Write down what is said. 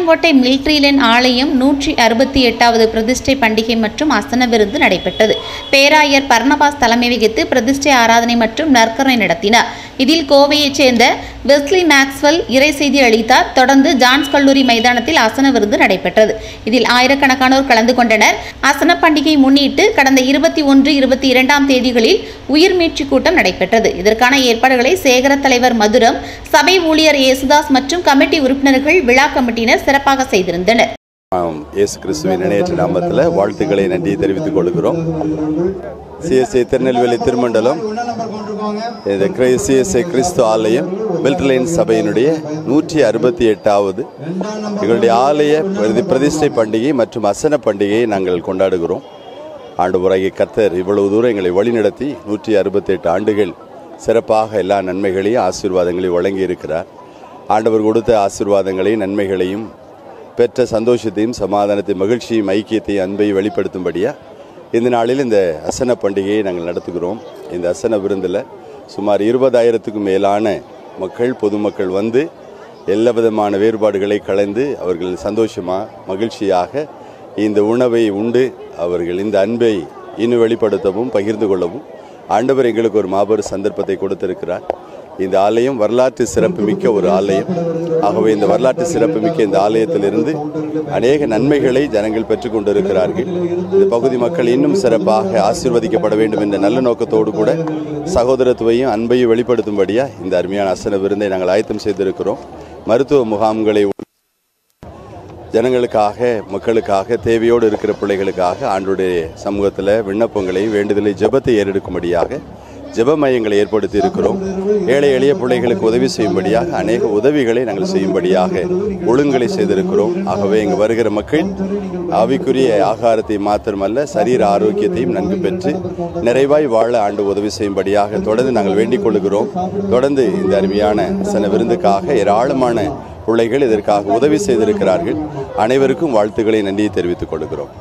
Palayamkottai military line ஆலயம் 168வது பிரதிஷ்டை பண்டிகை மற்றும் அசன விருந்து நடைபெற்றது. பேராயர் பர்னபாஸ் தலைமை வகித்து பிரதிஷ்டை ஆராதனை மற்றும் நற்கருணை நடத்தினார். இதில் கோவையைச் சேர்ந்த வெஸ்லி மேக்ஸ்வெல் இறை செய்தி அளித்தார். தொடர்ந்து ஜான்ஸ் கல்லூரி மைதானத்தில் அசன விருந்து நடைபெற்றது. இதில் ஆயிரக்கணக்கானோர் கலந்து கொண்டனர். அசன பண்டிகை முன்னிட்டு கடந்த 21, 22ஆம் தேதிகளில் உயிர்மீட்சி கூட்டம் நடைபெற்றது. இதற்கான ஏற்பாடுகளை சேகர தலைவர் மதுரம், சபை ஊழியர் ஏசுதாஸ் மற்றும் கமிட்டி உறுப்பினர்கள், விழா கமிட்டியினர் சிறப்பாக செய்திருந்தனர். இயேசு கிறிஸ்துவின் இணையற்ற நாமத்தில் வாழ்த்துக்களை நன்றி தெரிவித்துக் கொள்கிறோம். சிஎஸ்ஐ திருநெல்வேலி திருமண்டலம் சிஎஸ்ஐ கிறிஸ்து ஆலயம் மிலிட்ரி லைன் சபையினுடைய 168வது எங்களுடைய ஆலய பிரதிஷ்டை பண்டிகை மற்றும் அசன பண்டிகையை நாங்கள் கொண்டாடுகிறோம். ஆண்டவராகிய கர்த்தர் இவ்வளவு தூரம் எங்களை வழிநடத்தி 168 ஆண்டுகள் சிறப்பாக எல்லா நன்மைகளையும் ஆசீர்வாதங்களையும் வழங்கி இருக்கிறார். ஆண்டவர் கொடுத்த ஆசீர்வாதங்களையும் நன்மைகளையும் பெற்ற சந்தோஷத்தையும் சமாதானத்தையும் மகிழ்ச்சியும் ஐக்கியத்தையும் அன்பையும் வெளிப்படுத்தும்படியாக இந்த நாளில் இந்த அசன பண்டிகையை நாங்கள் நடத்துகிறோம். இந்த அசன விருந்தில் சுமார் 20,000க்கும் மேலான மக்கள், பொதுமக்கள் வந்து எல்லா விதமான வேறுபாடுகளை களைந்து அவர்கள் சந்தோஷமாக மகிழ்ச்சியாக இந்த உணவை உண்டு அவர்கள் இந்த அன்பை இன்னும் வெளிப்படுத்தவும் பகிர்ந்து கொள்ளவும் ஆண்டவர் எங்களுக்கு ஒரு மாபெரும் சந்தர்ப்பத்தை கொடுத்திருக்கிறார். இந்த ஆலயம் வரலாற்று சிறப்புமிக்க ஒரு ஆலயம். ஆகவே இந்த வரலாற்று சிறப்புமிக்க இந்த ஆலயத்திலிருந்து அநேக நன்மைகளை ஜனங்கள் பெற்றுக் கொண்டிருக்கிறார்கள். இந்த பகுதி மக்கள் இன்னும் சிறப்பாக ஆசீர்வதிக்கப்பட வேண்டும் என்ற நல்ல நோக்கத்தோடு கூட சகோதரத்துவையும் அன்பையும் வெளிப்படுத்தும்படியாக இந்த அருமையான அசன விருந்தை நாங்கள் ஆயத்தம் செய்திருக்கிறோம். மருத்துவ முகாம்களை ஜனங்களுக்காக, மக்களுக்காக, தேவையோடு இருக்கிற பிள்ளைகளுக்காக ஆண்டவருடைய சமூகத்தில் விண்ணப்பங்களை, வேண்டுதலை, ஜெபத்தை ஏறெடுக்கும்படியாக ஜெப மையங்களை ஏற்படுத்தி இருக்கிறோம். ஏழை எளிய பிள்ளைகளுக்கு உதவி செய்யும்படியாக அநேக உதவிகளை நாங்கள் செய்யும்படியாக ஒழுங்குகளை செய்திருக்கிறோம். ஆகவே இங்கு வருகிற மக்கள் ஆவிக்குரிய ஆகாரத்தை மாத்திரமல்ல சரீர ஆரோக்கியத்தையும் நன்கு பெற்று நிறைவாய் வாழ ஆண்டு உதவி செய்யும்படியாக தொடர்ந்து நாங்கள் வேண்டிக் கொள்கிறோம். தொடர்ந்து இந்த அருமையான அசன விருந்துக்காக ஏராளமான பிள்ளைகள் இதற்காக உதவி செய்திருக்கிறார்கள். அனைவருக்கும் வாழ்த்துக்களை நன்றியை தெரிவித்துக் கொள்கிறோம்.